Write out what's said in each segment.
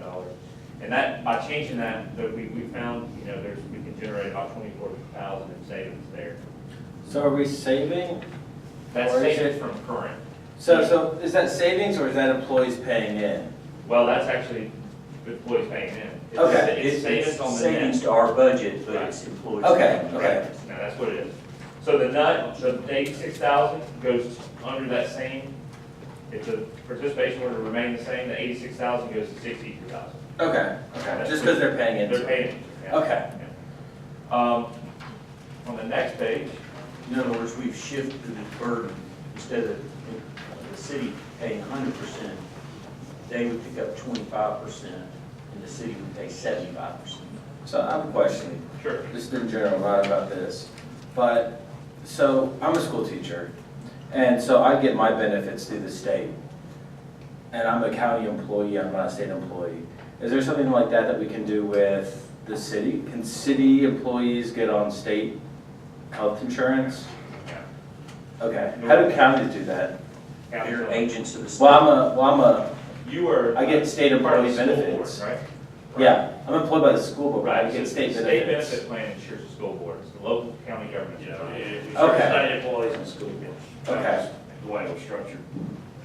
$2,500. And that, by changing that, we found, you know, we can generate about 24,000 in savings there. So are we saving? That's Or is savings it- from current. So is that savings or is that employees paying in? Well, that's actually employees paying in. It's- Okay. It's savings on the savings net. to our budget, but Right. it's employees. Okay, Right. okay. Now, that's what it is. So the nut, the 86,000 goes under that same, if the participation were to remain the same, the 86,000 goes to 63,000. Okay, okay, just because they're paying into They're it. paying. Yeah. Okay. Yeah. On the next page, In other words, we've shifted the burden, instead of the city paying 100%, they would pick up 25%, and the city would pay 75%. So I have a question, sure. just in general, not about this. But, so I'm a school teacher, and so I get my benefits through the state. And I'm a county employee, I'm not a state employee. Is there something like that that we can do with the city? Can city employees get on state health insurance? Okay, how do counties do that? They're agents of the state. Well, I'm a, You are. I get state part of the employee school board, benefits. Right? Yeah, I'm employed by the school board, but I Right, get so state the benefits. State benefit plan insures the school board, it's the local county government. Okay. State employees and school boards. Okay. That's the way it was structured,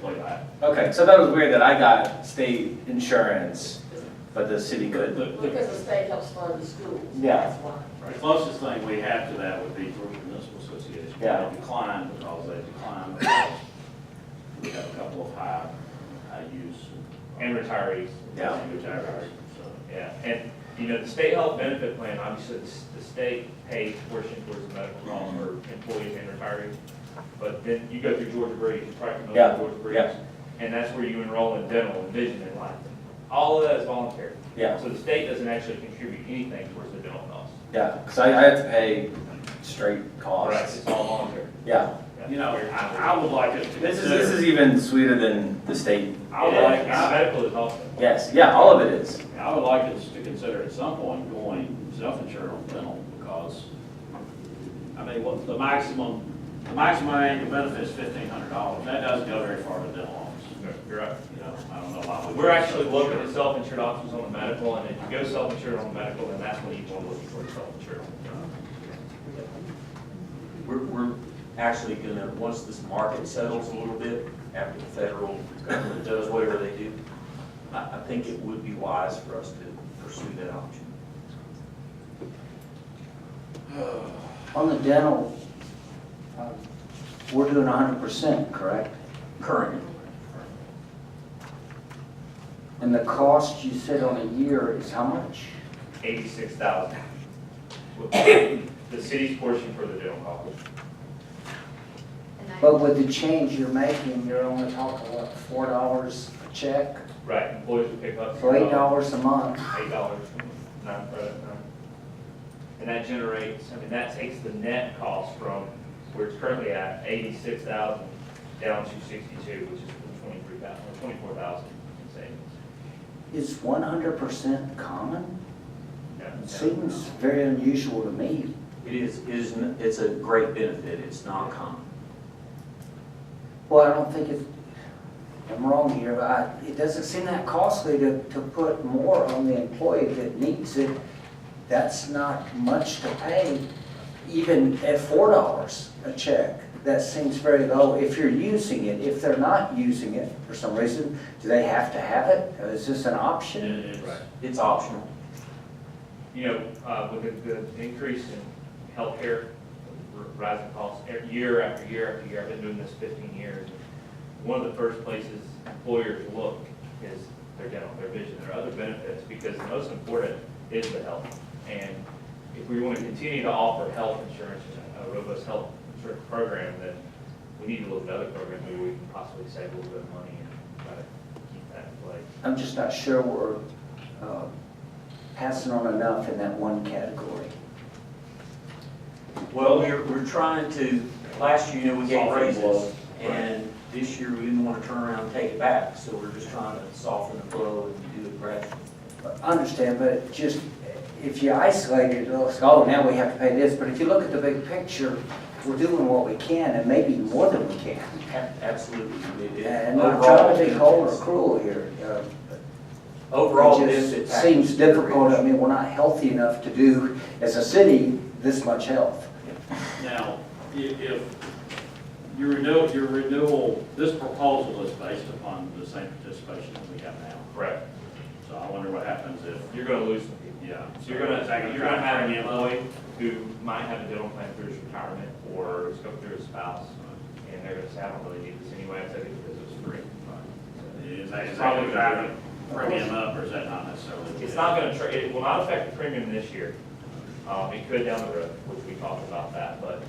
like that. Okay, so that was weird that I got state insurance, but the city couldn't. Because the state helps fund the schools. Yeah. That's why. The closest thing we have to that would be Georgia Municipal Association. Yeah. They decline because we have a couple of high use. And retirees. Yeah. Retirees, so. Yeah, and, you know, the state health benefit plan, obviously, the state pays portion towards the medical costs for employees and retirees. But then you go through Georgia Breeze, you're probably familiar with Georgia Breeze. Yeah. And that's where you enroll in dental and vision and life. All of that is voluntary. Yeah. So the state doesn't actually contribute anything towards the dental costs. Yeah, because I have to pay straight Right, costs. it's all voluntary. Yeah, You know, I would like us to this consider. is even sweeter than the state. I would like, And medical is also. Yes, yeah, all of it is. I would like us to consider at some point going self-insured on dental, because, I mean, what the maximum annual benefit is $1,500. That doesn't go very far to dental office. You're right. You know, I don't know why. we- We're actually looking at self-insured options on the medical, and if you go self-insured on the medical, then that's when you want to look for self-insured on the dental. We're actually gonna, once this market settles a little bit, after the federal government does whatever they do, I think it would be wise for us to pursue that option. On the dental, we're doing 100%, correct? Currently, And the cost you said on a year is how much? 86,000. The city's portion for the dental cost. But with the change you're making, you're only talking, what, $4 a check? Right, employees will pick up. So $8 a month. $8, non-credit, no. And that generates, I mean, that takes the net cost from where it's currently at, 86,000 down to 62, which is 23,000, or 24,000 in savings. Is 100% common? Yeah. It seems very unusual to me. it's a great benefit, it's not common. Well, I don't think I'm wrong here, but it doesn't seem that costly to put more on the employee that needs it. That's not much to pay, even at $4 a check. That seems very low if you're using it. If they're not using it for some reason, do they have to have it? Is this an option? Right. It's optional. You know, with the increase in healthcare, rising costs, year after year after year, I've been doing this 15 years. One of the first places employers look is their dental, their vision, their other benefits, because the most important is the health. And if we want to continue to offer health insurance, a robust health insurance program, then we need to look at other programs where we can possibly save a little bit of money and try to keep that in place. I'm just not sure we're passing on enough in that one category. Well, we're trying to, last year, we gave Soften the blow. raises, and this year we didn't want to turn around and take it back, so we're just trying to soften the blow and do it gradually. I understand, but just, if you isolate it, it's like, oh, now we have to pay this, but if you look at the big picture, we're doing what we can, and maybe more than we can. Absolutely. And not trying to be cold or cruel here. Overall It benefit just package. seems difficult. I mean, we're not healthy enough to do, as a city, this much health. Now, if your renewal, this proposal is based upon the same participation that we have now. Correct. So I wonder what happens if, You're gonna lose some people. yeah. So you're gonna have an employee who might have a dental plan through his retirement or it's go through his spouse, and they're gonna say, I don't really need this anyway, I took it because it was free. Is that Probably going to drive the premium up, or is that not necessarily? It's not gonna, it will not affect the premium this year. It could down the road, which we talked about that, but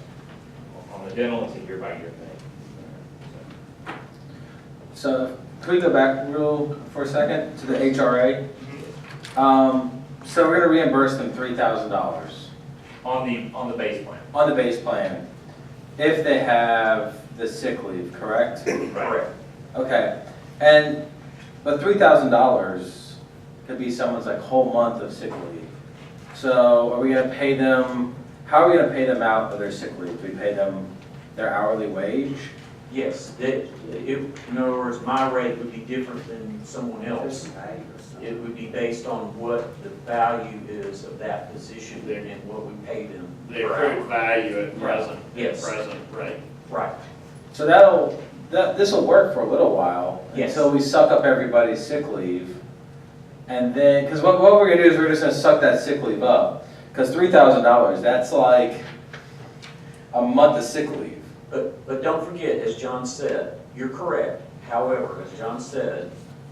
on the dental, it's a year-by-year thing. So, could we go back for a second to the HRA? So we're gonna reimburse them $3,000 On the base plan. on the base plan if they have the sick leave, correct? Correct. Okay, but $3,000 could be someone's like whole month of sick leave. So are we gonna pay them, how are we gonna pay them out of their sick leave? Do we pay them their hourly wage? Yes, in other words, my rate would be different than someone else. It would be based on what the value is of that position and what we pay them. The accrued value at present, Yes. present rate. Right. So this'll work for a little while. Yes. Until we suck up everybody's sick leave. And then, because what we're gonna do is we're just gonna suck that sick leave up. Because $3,000, that's like a month of sick leave. But don't forget, as John said, you're correct. However, as John said,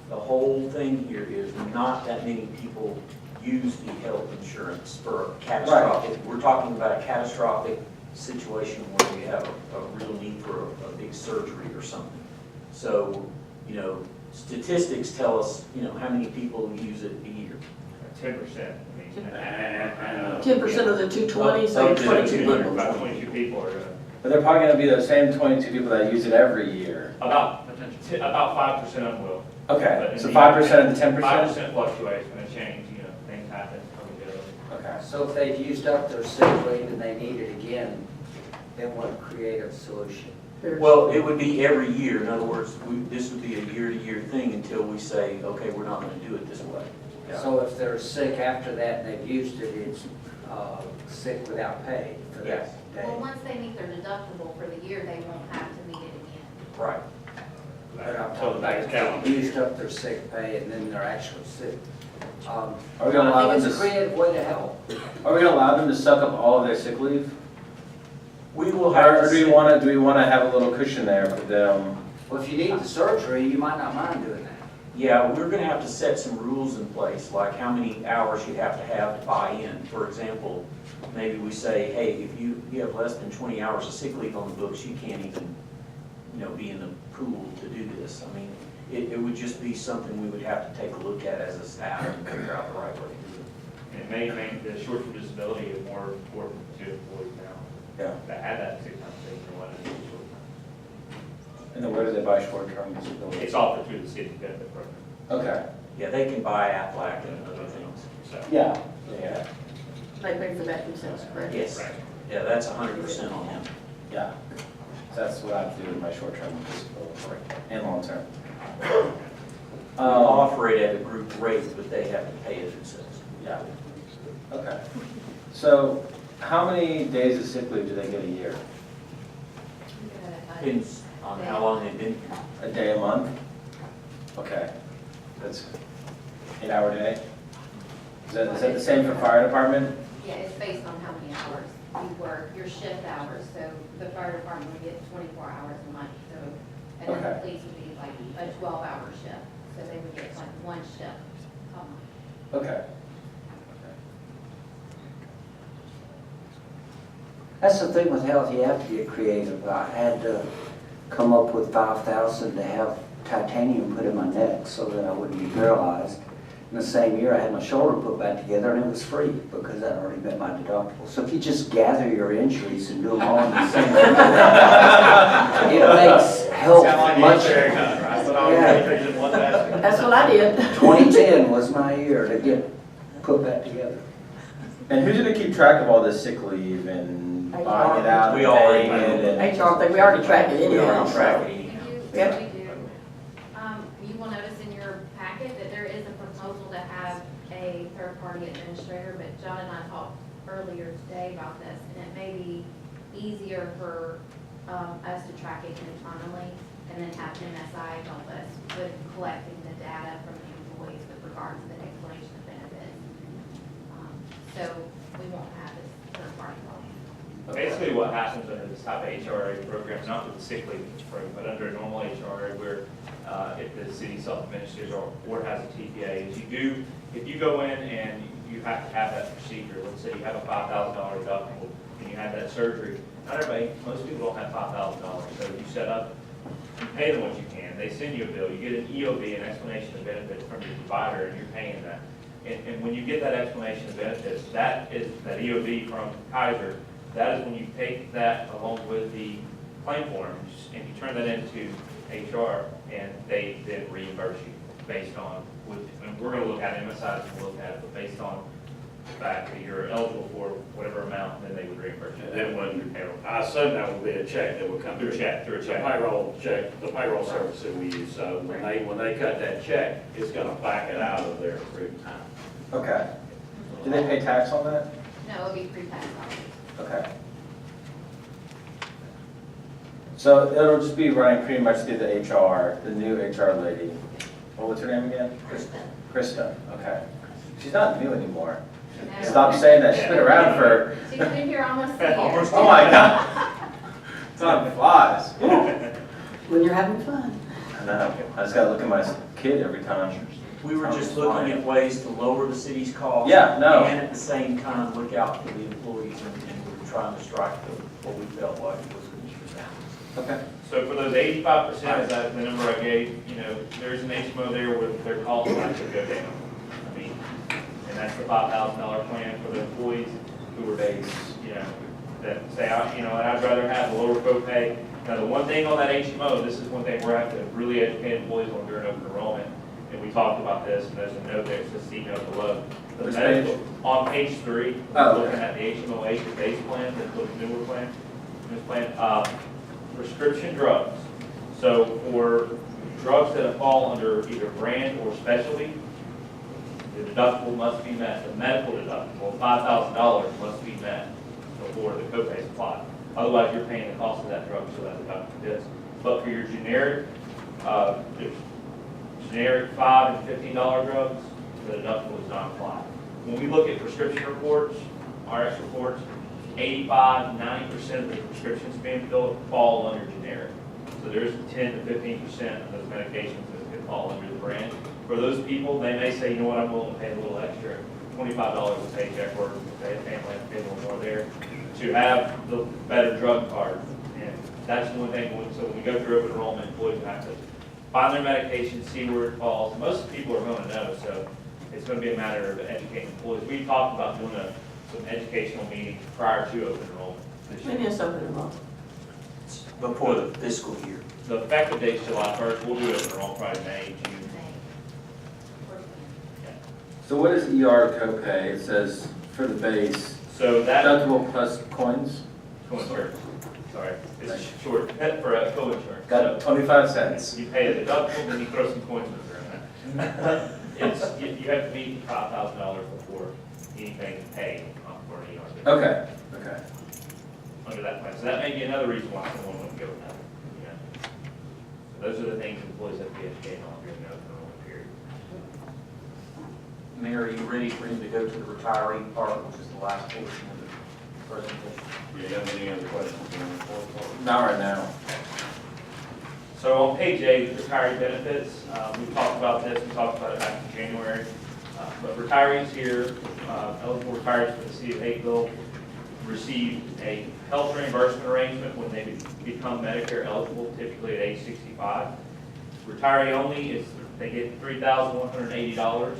the whole thing here is not that many people use the health insurance for a catastrophic. We're talking about a catastrophic situation where we have a real need for a big surgery or something. So, statistics tell us, how many people use it a year. 10%. And 10% of the 220, so Of the 22 200. people. About 22 people are gonna, But they're probably gonna be the same 22 people that use it every year. about 5% of them will. Okay, so 5% of the 10%? 5% fluctuates, when it change, things happen, come and go. Okay. So if they've used up their sick leave and they need it again, then what creative solution? Well, it would be every year. In other words, this would be a year-to-year thing until we say, okay, we're not going to do it this way. So if they're sick after that and they've used it, it's sick without pay for Yes. that day? Well, once they meet their deductible for the year, they won't have to meet it again. Right. But I'm Until the talking next about calendar. if they used up their sick pay and then they're actually sick. Are we gonna allow I them think it's a to, creative way to help. are we gonna allow them to suck up all of their sick leave? We will have Or to. do we wanna have a little cushion there for them? Well, if you need the surgery, you might not mind doing that. Yeah, we're going to have to set some rules in place, like how many hours you have to buy in. For example, maybe we say, hey, if you have less than 20 hours of sick leave on the books, you can't even, be in the pool to do this. I mean, it would just be something we would have to take a look at as a staff and figure out the right way to do it. It may make the short-term disability more important to employees now. Yeah. That have that sick time thing or what it is. And then where do they buy short-term disability? It's offered through the city benefit program. Okay. Yeah, they can buy Aflac and other things. So, Yeah. Yeah. They pay for that themselves, correct? Yes, right. yeah, that's 100% on them. Yeah. So that's what I have to do with my short-term disability and long-term. We offer it at a group rate, but they have to pay it themselves. Yeah. Okay. So how many days of sick leave do they get a year? Depends on how long they've been here. A day a month? Okay. That's 8-hour day? Is that the same for fire department? Yeah, it's based on how many hours you work, your shift hours, so the fire department would get 24 hours a month, so, and then the Okay. police would be like a 12-hour shift, so they would get like one shift a month. Okay. That's the thing with health, you have to get creative. I had to come up with $5,000 to have titanium put in my neck so that I wouldn't be paralyzed. In the same year, I had my shoulder put back together and it was free because I'd already met my deductible. So if you just gather your injuries and do them all in the same year, it makes health much. That's what I did. 2010 was my year to get put back together. And who's gonna keep track of all this sick leave and buying it out? We and already paying it and- HR thing, we already track it We anyhow. already track it. We do, Yeah. we do. You will notice in your packet that there is a proposal to have a third-party administrator, but John and I talked earlier today about this, and it may be easier for us to track it internally and then have MSI help us with collecting the data from the employees with regards to the explanation of benefits. So we won't have this third-party help. Basically, what happens under this type of HRA program, not with the sick leave program, but under a normal HRA where if the city self-administers or has a TPA, is if you go in and you have to have that procedure, let's say you have a $5,000 deductible and you have that surgery, most people don't have $5,000, so you set up, you pay them what you can, they send you a bill, you get an EOB, an explanation of benefits from your provider, and you're paying that. And when you get that explanation of benefits, that EOB from Kaiser, that is when you take that along with the claim forms and you turn that into HR, and they then reimburse you based on, and we're going to look at MSI, to look at it, but based on the fact that you're eligible for whatever amount, then they would reimburse you. And then Your when, payroll. I assume that would be a check that would come Through a check, through a The check. payroll check, the payroll service that we use, so when they cut that check, it's gonna back it out of their approved time. Okay. Do they pay tax on that? No, it'll be pre-tax dollars. Okay. So it'll just be running pretty much through the HR, the new HR lady. Well, what's her name again? Krista, okay. She's not new anymore. No. Stop saying that, she's been around for, She's been here almost a year. oh my God. Time flies. When you're having fun. I know, I just gotta look at my kid every time. We were just looking at ways to lower the city's costs. Yeah, no. And at the same time, look out for the employees, and we were trying to strike what we felt like was a balance. Okay. So for those 85%, is that the number I gave, there's an HMO there where their costs actually go down. I mean, and that's the $5,000 plan for the employees who are base, that say, I'd rather have a lower copay. Now, the one thing on that HMO, this is one thing we're having to really educate employees on during open enrollment, and we talked about this, and there's a note there, it says C note below. The Which medical, page? on page 3, Oh, looking okay. at the HMO the base plan, the newer plan, this plan, prescription drugs. So for drugs that fall under either brand or specialty, the deductible must be met, the medical deductible, $5,000 must be met before the copay is applied. Otherwise, you're paying the cost of that drug, so that deductible is. But for your generic $5 and $15 drugs, the deductible does not apply. When we look at prescription reports, RX reports, 85–90% of the prescriptions being filled fall under generic. So there's 10 to 15% of those medications that could fall under the brand. For those people, they may say, you know what, I'm willing to pay a little extra, $25 a paycheck, or pay a family, pay a little more there, to have the better drug card. And that's the one thing, so when we go through open enrollment, employees will have to find their medication, see where it falls. Most people are going to know, so it's going to be a matter of educating employees. We talked about doing some educational meetings prior to open enrollment this When year. is open enrollment? Before the fiscal year. The effective date's July 1st, we'll do open enrollment probably May, June. So what is ER copay? It says for the base, So that, deductible plus coins, co-insurance, sorry, it's short, for a co-insurance. got 25 cents. You pay a deductible, then you throw some coins in there. You have to meet $5,000 before anything is paid for an ER visit Okay, okay. under that plan. So that may be another reason why someone wouldn't go with that. So those are the things employees have to be educated on during the open enrollment period. Mayor, are you ready for him to go to the retiree part, which is the last portion of the presentation? Do you have any other questions on the fourth part? Not right now. So on page 8, retiree benefits, we talked about this, we talked about it back in January. But retirees here, eligible retirees for the city of Hakeville, receive a health reimbursement arrangement when they become Medicare eligible, typically at age 65. Retiree only is, they get $3,180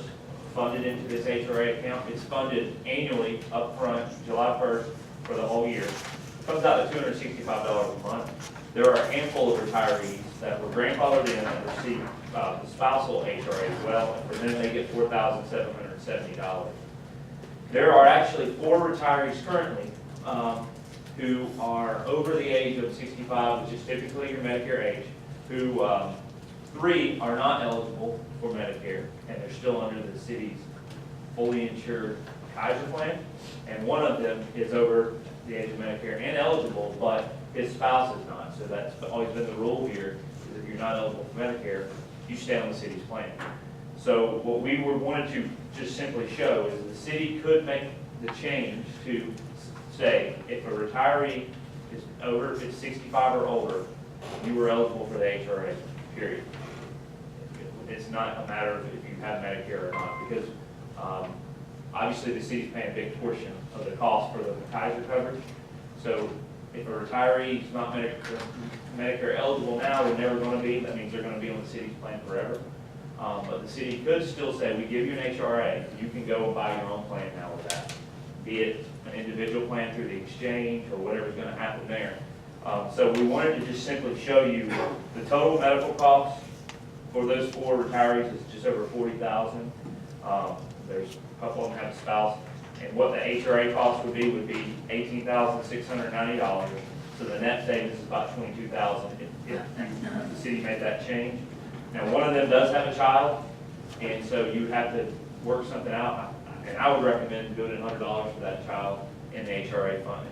funded into this HRA account. It's funded annually upfront, July 1st for the whole year. Comes out to $265 a month. There are a handful of retirees that were grandfathered in and receive the spousal HRA as well, and for them they get $4,770. There are actually 4 retirees currently who are over the age of 65, which is typically your Medicare age, who 3 are not eligible for Medicare, and they're still under the city's fully insured Kaiser plan. And one of them is over the age of Medicare and eligible, but his spouse is not. So that's always been the rule here, is if you're not eligible for Medicare, you stay on the city's plan. So what we wanted to just simply show is the city could make the change to say, if a retiree is over, if it's 65 or older, you were eligible for the HRA, period. It's not a matter of if you have Medicare or not, because obviously the city's paying a big portion of the cost for the Kaiser coverage. So if a retiree is not Medicare eligible now, they're never going to be, that means they're going to be on the city's plan forever. But the city could still say, we give you an HRA, you can go and buy your own plan now with that. Be it an individual plan through the exchange or whatever's going to happen there. So we wanted to just simply show you the total medical costs for those 4 retirees is just over $40,000. There's a couple of them have a spouse. And what the HRA cost would be $18,690. So the net savings is about $22,000 if the city made that change. Now, one of them does have a child, and so you have to work something out. And I would recommend doing $100 for that child in the HRA fund,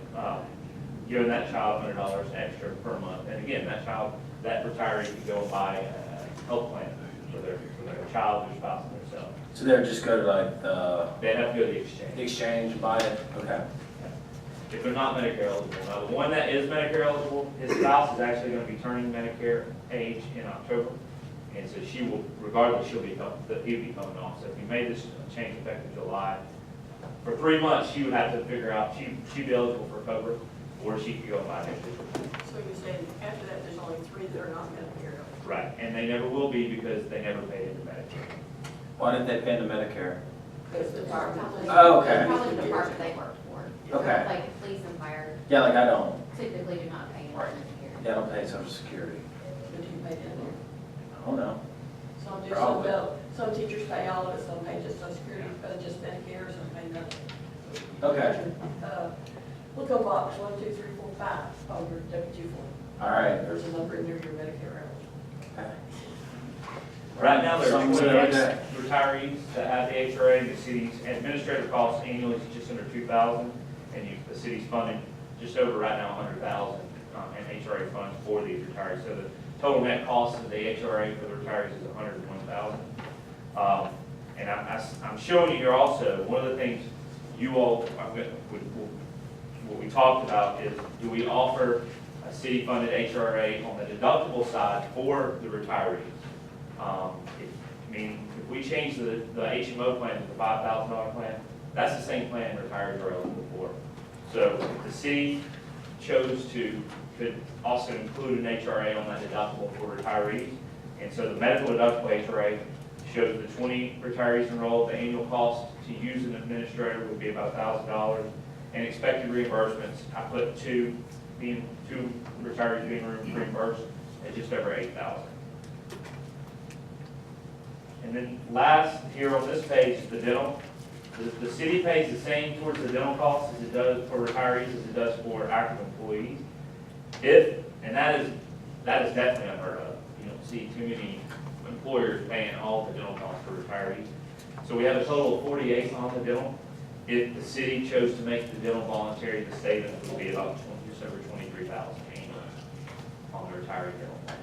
giving that child $100 extra per month. And again, that retiree can go and buy a health plan for their child, their spouse, and themselves. So they would just go to like They have to go to the exchange. the exchange and buy it? Okay. If they're not Medicare eligible. Now, the one that is Medicare eligible, his spouse is actually going to be turning Medicare age in October. And so she will, regardless, he'll be coming off. So if you made this change effective July, for 3 months, she would have to figure out, she'd be eligible for COBRA, or she could go and buy an individual. So you're saying after that, there's only 3 that are not Medicare eligible? Right, and they never will be because they never paid into Medicare. Why didn't they pay into Medicare? Because the department. Oh, okay. Probably the department they work for. Okay. Like police and fire Yeah, like I don't. typically do not pay into Medicare. Yeah, I don't pay Social Security. But you pay in there. I don't know. Some do, Probably. some teachers pay all of it, some pay just Social Security, just Medicare, some pay nothing. Okay. Look up box 1, 2, 3, 4, 5 on your W-2 form. All right. There's a number in there, your Medicare eligible. Okay. Right now, there are Something 26 like that. retirees that have the HRA. The city's administrative costs annually is just under $2,000, and the city's funding just over right now $100,000 in HRA funds for these retirees. So the total net cost of the HRA for the retirees is $101,000. And I'm showing you here also, one of the things you all, what we talked about is, do we offer a city-funded HRA on the deductible side for the retirees? If we change the HMO plan to the $5,000 plan, that's the same plan retirees are eligible for. So if the city chose to, could also include an HRA on that deductible for retirees. And so the medical deductible HRA shows the 20 retirees enrolled, the annual cost to use an administrator would be about $1,000. And expected reimbursements, I put two retirees being reimbursed at just over $8,000. And then last, here on this page, is the dental. The city pays the same towards the dental costs as it does for retirees as it does for active employees. And that is definitely unheard of. You don't see too many employers paying all the dental costs for retirees. So we have a total of 48 on the dental. If the city chose to make the dental voluntary, the savings would be about just over $23,000 annually on the retiree dental plan.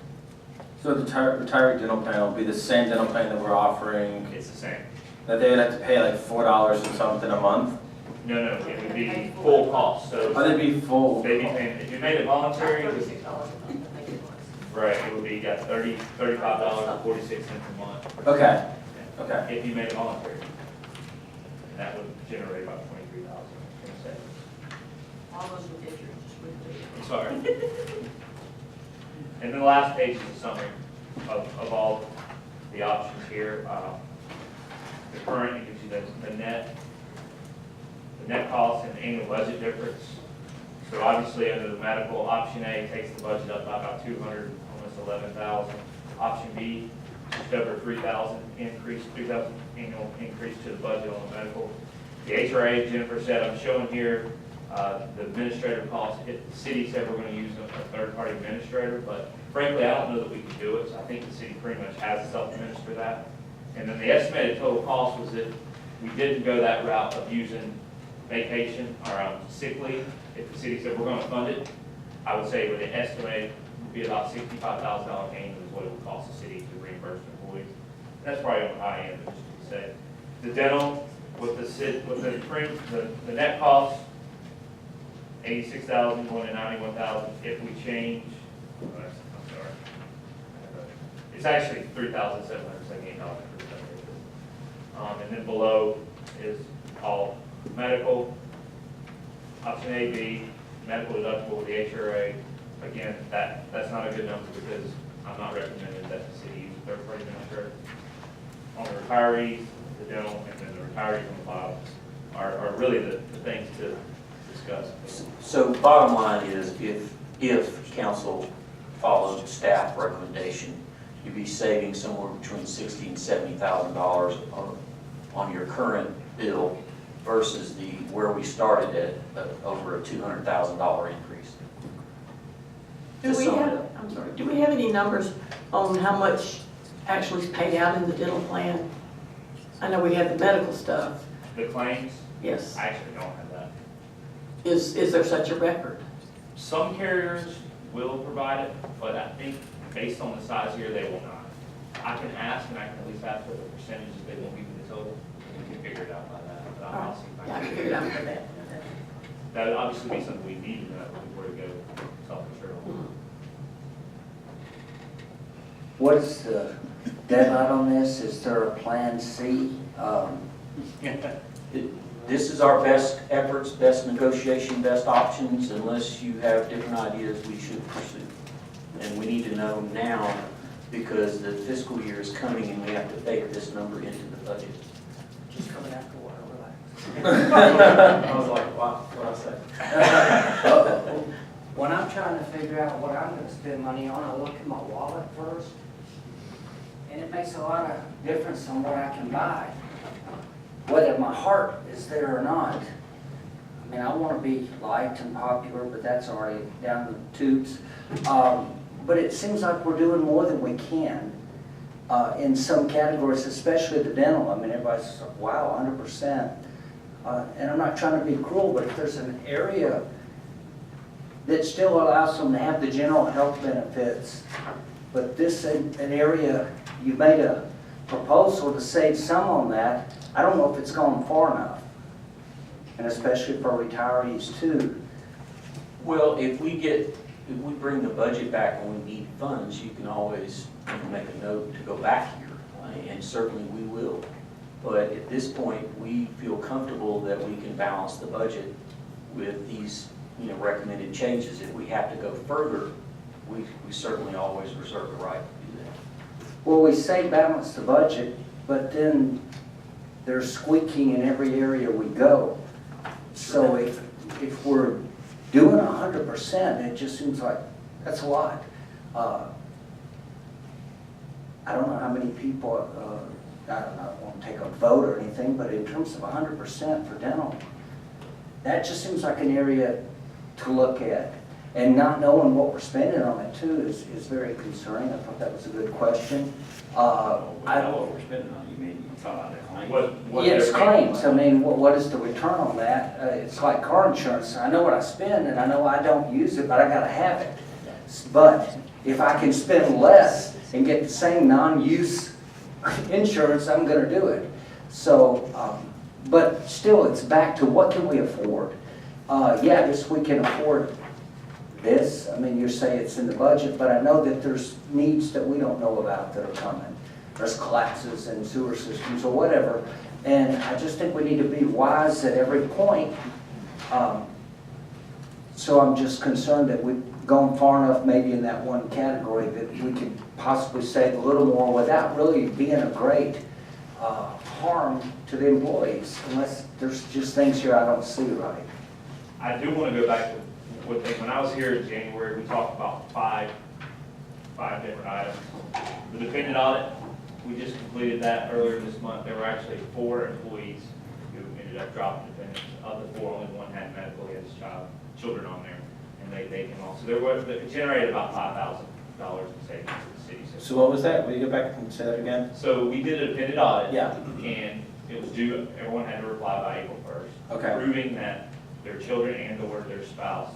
So the retiree dental plan will be the same dental plan that we're offering, It's the same. that they would have to pay like $4 and something a month? No, it would be full cost. So Oh, they'd be full? they'd be paying, if you made it voluntary, it would- $36 a month, I think it was. right, it would be, $35.46 a month. Okay, okay. If you made it voluntary. And that would generate about $23,000 in savings. All those would get you, just wouldn't do it. I'm sorry. And then the last page is a summary of all the options here. The current, it gives you the net cost and the annual budget difference. So obviously, under the medical, option A takes the budget up by about $200, almost $11,000. Option B, just over $3,000 increase, $3,000 annual increase to the budget on the medical. The HRA, Jennifer said, I'm showing here The administrator cost, if the city said we're gonna use a third-party administrator, but frankly, I don't know that we can do it, so I think the city pretty much has to self-administer that. And then the estimated total cost was if we didn't go that route of using vacation or sick leave, if the city said we're gonna fund it, I would say with the estimate would be about $65,000 annually is what it would cost the city to reimburse employees. That's probably on the high end, but just to say. The dental, with the net cost, 86,000 going to 91,000. If we change, I'm sorry, it's actually $3,778. And then below is all medical, option A, B, medical deductible with the HRA. Again, that's not a good number because I'm not recommending that the city use a third-party administrator. On the retirees, the dental, and then the retirees on the bottom are really the things to discuss. So bottom line is, if council follows staff recommendation, you'd be saving somewhere between $60,000 and $70,000 on your current bill versus where we started at over a $200,000 increase. Do we have, I'm sorry, do we have any numbers on how much actually is paid out in the dental plan? I know we have the medical stuff, The claims, yes. I actually don't have that. Is there such a record? Some carriers will provide it, but I think based on the size here, they will not. I can ask, and I can at least ask what the percentages they will give me the total, and we can figure it out by that. But I'll see if Yeah, I I can can. figure it out for that. That would obviously be something we need to know before we go self-insured. What is the deadline on this? Is there a plan C? This is our best efforts, best negotiation, best options. Unless you have different ideas, we should pursue. And we need to know now because the fiscal year is coming and we have to bake this number into the budget. Just coming after a while, relax. I was like, wow, what'd I say? When I'm trying to figure out what I'm gonna spend money on, I look at my wallet first, and it makes a lot of difference on what I can buy, whether my heart is there or not. I mean, I wanna be liked and popular, but that's already down the tubes. But it seems like we're doing more than we can in some categories, especially the dental. I mean, everybody's like, wow, 100%. And I'm not trying to be cruel, but if there's an area that still allows them to have the general health benefits, but this an area, you made a proposal to save some on that, I don't know if it's gone far enough. And especially for retirees too. Well, if we bring the budget back and we need funds, you can always make a note to go back here, and certainly we will. But at this point, we feel comfortable that we can balance the budget with these, recommended changes. If we have to go further, we certainly always reserve the right to do that. Well, we say balance the budget, but then there's squeaking in every area we go. So if we're doing 100%, it just seems like that's a lot. I don't know how many people, I don't want to take a vote or anything, but in terms of 100% for dental, that just seems like an area to look at. And not knowing what we're spending on it too is very concerning. I thought that was a good question. We know what we're spending on, you mean, you talk about the claim? What Yes, they're- claims. I mean, what is the return on that? It's like car insurance. I know what I spend and I know I don't use it, but I gotta have it. But if I can spend less and get the same non-use insurance, I'm gonna do it. So, but still, it's back to what can we afford? Yeah, this we can afford this. I mean, you say it's in the budget, but I know that there's needs that we don't know about that are coming. There's collapses in sewer systems or whatever. And I just think we need to be wise at every point. So I'm just concerned that we've gone far enough maybe in that one category that we could possibly save a little more without really being a great harm to the employees, unless there's just things here I don't see right. I do want to go back to when I was here in January, we talked about five different items. The dependent audit, we just completed that earlier this month. There were actually 4 employees who ended a drop in dependents. Of the four, only one had medical, he had his children on there, and they came off. So it generated about $5,000 in savings to the city. So what was that? Will you go back and say that again? So we did a dependent audit. Yeah. And it was due, everyone had to reply by April 1st. Okay. Proving that their children and or their spouse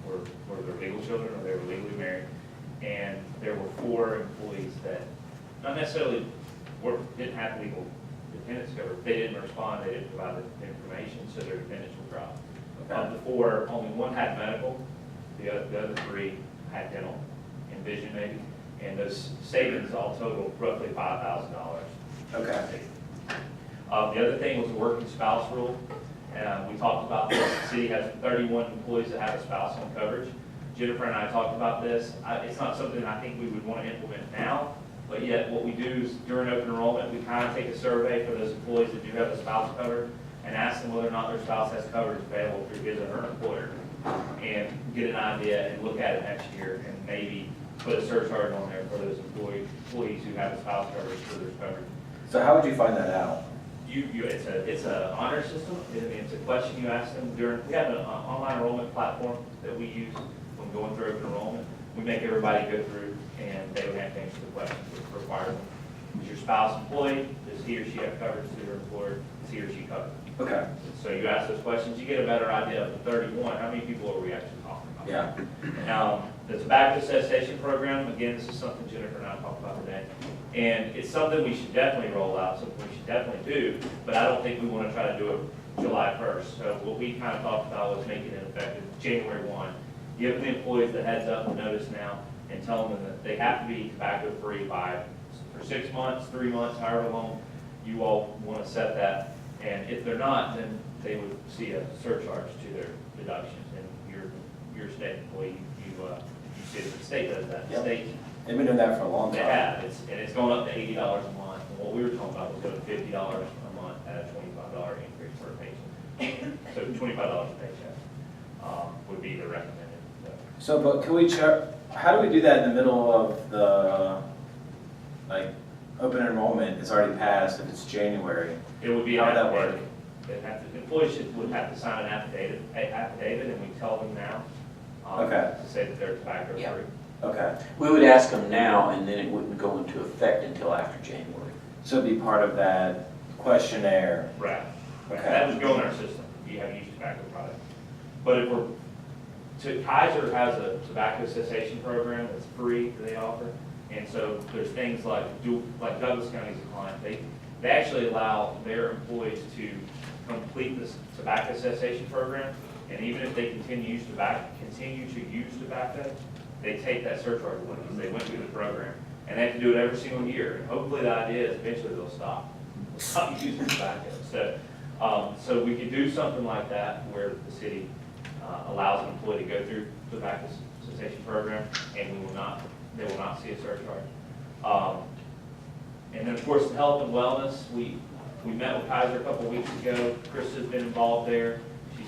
were their legal children or they were legally married. And there were 4 employees that not necessarily didn't have legal dependents covered. They didn't respond, they didn't provide the information, so their dependents were dropped. Of the 4, only 1 had medical, the other 3 had dental and vision maybe. And those savings all totaled roughly $5,000. Okay. The other thing was the working spouse rule. We talked about this. The city has 31 employees that have a spouse on coverage. Jennifer and I talked about this. It's not something I think we would want to implement now, but yet what we do is during open enrollment, we kind of take a survey for those employees that do have a spouse covered and ask them whether or not their spouse has coverage available through his or her employer, and get an idea and look at it next year and maybe put a surcharge on there for those employees who have a spouse coverage for their coverage. So how would you find that out? It's a honor system. It's a question you ask them during, we have an online enrollment platform that we use when going through open enrollment. We make everybody go through and they would have to answer the questions that require them. Is your spouse employed? Does he or she have coverage through their employer? Is he or she covered? Okay. So you ask those questions, you get a better idea of the 31, how many people are we actually talking about? Yeah. The tobacco cessation program, again, this is something Jennifer and I talked about today. And it's something we should definitely roll out, something we should definitely do, but I don't think we want to try to do it July 1st. So what we kind of talked about was making it effective January 1. Giving the employees the heads up and notice now and telling them that they have to be tobacco free for 6 months, 3 months, however long you all want to set that. And if they're not, then they would see a surcharge to their deductions. And your state employee, you see if the state does that. The Yep. state, They've been doing that for a long they time. have, it's going up to $80 a month. And what we were talking about was going to $50 a month at a $25 increase per patient. So $25 a paycheck would be the recommended. So, but can we how do we do that in the middle of the, like, open enrollment? It's already passed if it's January. It would be How an would that affidavit. Employees would have to sign an affidavit, and we tell them now. Okay. To say that they're tobacco free. Yeah. Okay. We would ask them now, and then it wouldn't go into effect until after January. So it'd be part of that questionnaire. Right. Okay. That would go in our system, you have used tobacco products. But if Kaiser has a tobacco cessation program that's free that they offer. And so there's things like Douglas County's a client, they actually allow their employees to complete this tobacco cessation program. And even if they continue to use tobacco, they take that surcharge away because they went through the program. And they have to do it every single year. And hopefully the idea is eventually they'll stop using tobacco. So we could do something like that where the city allows an employee to go through the tobacco cessation program, and they will not see a surcharge. And then, of course, the health and wellness, we met with Kaiser a couple of weeks ago. Chris has been involved there. We've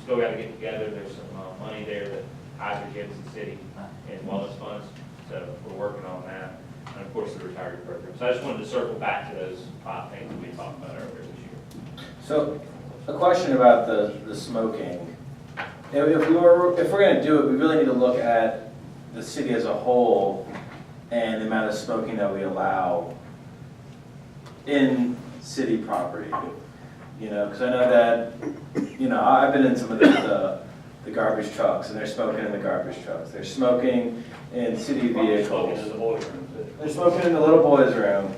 still got to get together. There's some money there that Kaiser gives the city in wellness funds, so we're working on that. And of course, the retiree program. So I just wanted to circle back to those 5 things that we talked about earlier this year. So a question about the smoking. If we're going to do it, we really need to look at the city as a whole and the amount of smoking that we allow in city property. You know, because I know that, I've been in some of the garbage trucks, and they're smoking in the garbage trucks. They're smoking in city vehicles. They're smoking in the little boys' room.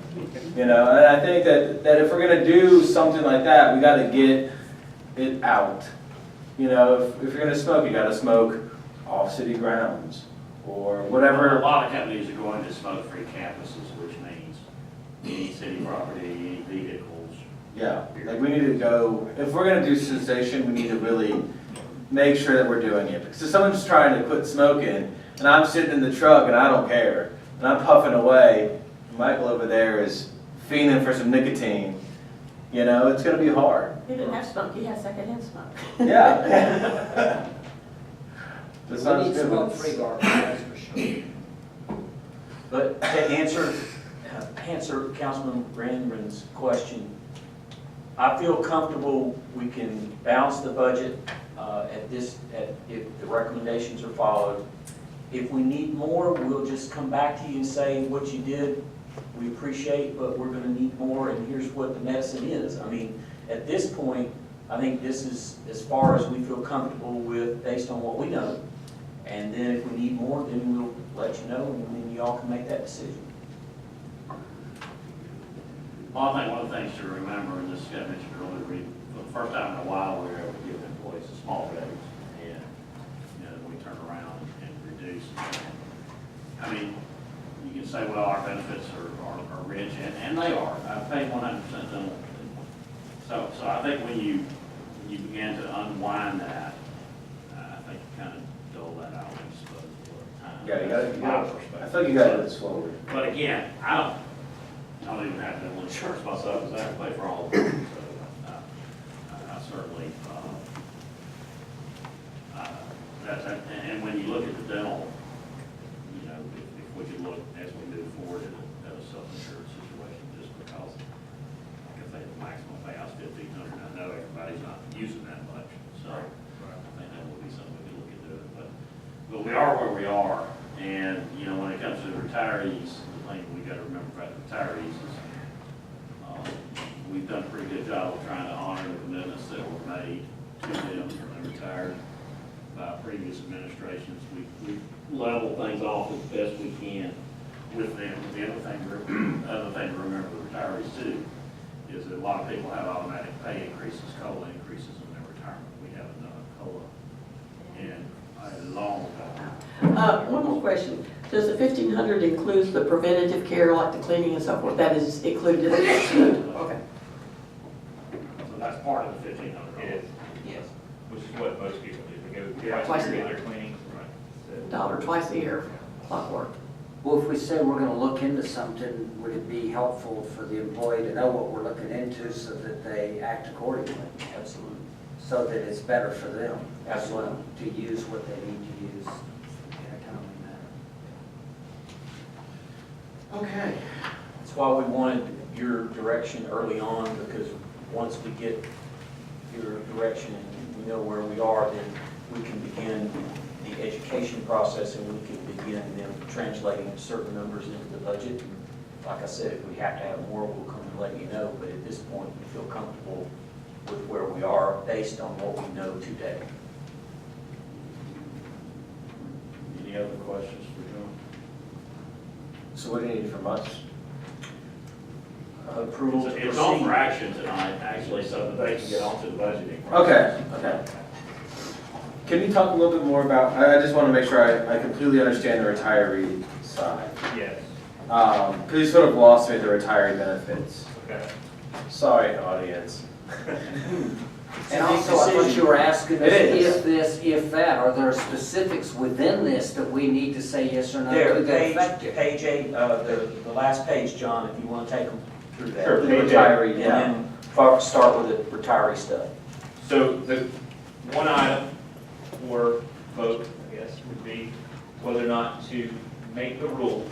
And I think that if we're going to do something like that, we got to get it out. If you're going to smoke, you got to smoke off city grounds or whatever. A lot of companies are going to smoke-free campuses, which means any city property, any vehicles. Yeah, like we need to go, if we're going to do cessation, we need to really make sure that we're doing it. Because if someone's trying to quit smoking and I'm sitting in the truck and I don't care, and I'm puffing away, Michael over there is fiending for some nicotine, it's going to be hard. He didn't have smoke, he had secondhand smoke. Yeah. That We sounds need good. smoke-free garbage, that's for sure. But to answer Councilman Randman's question, I feel comfortable we can balance the budget if the recommendations are followed. If we need more, we'll just come back to you and say, what you did, we appreciate, but we're gonna need more, and here's what the medicine is. I mean, at this point, I think this is as far as we feel comfortable with, based on what we know. And then if we need more, then we'll let you know, and then y'all can make that decision. Well, I think one of the things to remember, and this got mentioned earlier, for the first time in a while, we were able to give employees a small raise, and, you know, we turn around and reduce. I mean, you can say, well, our benefits are rich, and they are. I pay 100% dental. So I think when you begin to unwind that, I think you kind of dole that out, I suppose, a time. Yeah, you That's my gotta, I perspective. feel you gotta do this slowly. But again, I don't even have dental insurance myself, because I have to pay for all of it. So I certainly, and when you look at the dental, you know, if we could look as we move forward at a self-insured situation, just because, like I say, the maximum payout's $1,500. I know everybody's not using that much, so I think that would be something we could look at doing. But we are where we are, and, you know, when it comes to the retirees, the thing we gotta remember about the retirees is, we've done a pretty good job of trying to honor the commitments that were made to them when they retired by previous administrations. We level things off as best we can with them. The other thing to remember with retirees too, is that a lot of people have automatic pay increases, COLA increases in their retirement. We haven't done a COLA in a long time. One more question. Does the 1,500 include the preventative care, like the cleaning and so forth? That is included in the Okay. So that's part of the $1,500. It is, Yes. which is what most people do. They go Yeah. twice a year, get their cleanings. $1 twice a year, clockwork. Well, if we say we're gonna look into something, would it be helpful for the employee to know what we're looking into so that they act accordingly? Absolutely. So that it's better for them? Absolutely. To use what they need to use in a timely manner. Okay. That's why we wanted your direction early on, because once we get your direction and we know where we are, then we can begin the education process, and we can begin then translating certain numbers into the budget. Like I said, if we have to have more, we'll come and let you know, but at this point, we feel comfortable with where we are based on what we know today. Any other questions for John? So what do you need from us? Approval to It's on for proceed. action tonight, actually, so that they can get on to the budgeting. Okay, okay. Can you talk a little bit more about, I just want to make sure I completely understand the retiree side. Yes, Because you sort of lost me at the retiree benefits. okay. Sorry, audience. And also, I thought you were asking us It is. if this, if that, are there specifics within this that we need to say yes or no There, to that effect? page 8, the last page, John, if you want to take them through that. Sure, the the page retiree, And yeah. then start with the retiree stuff. So the one item for vote, I guess, would be whether or not to make the rule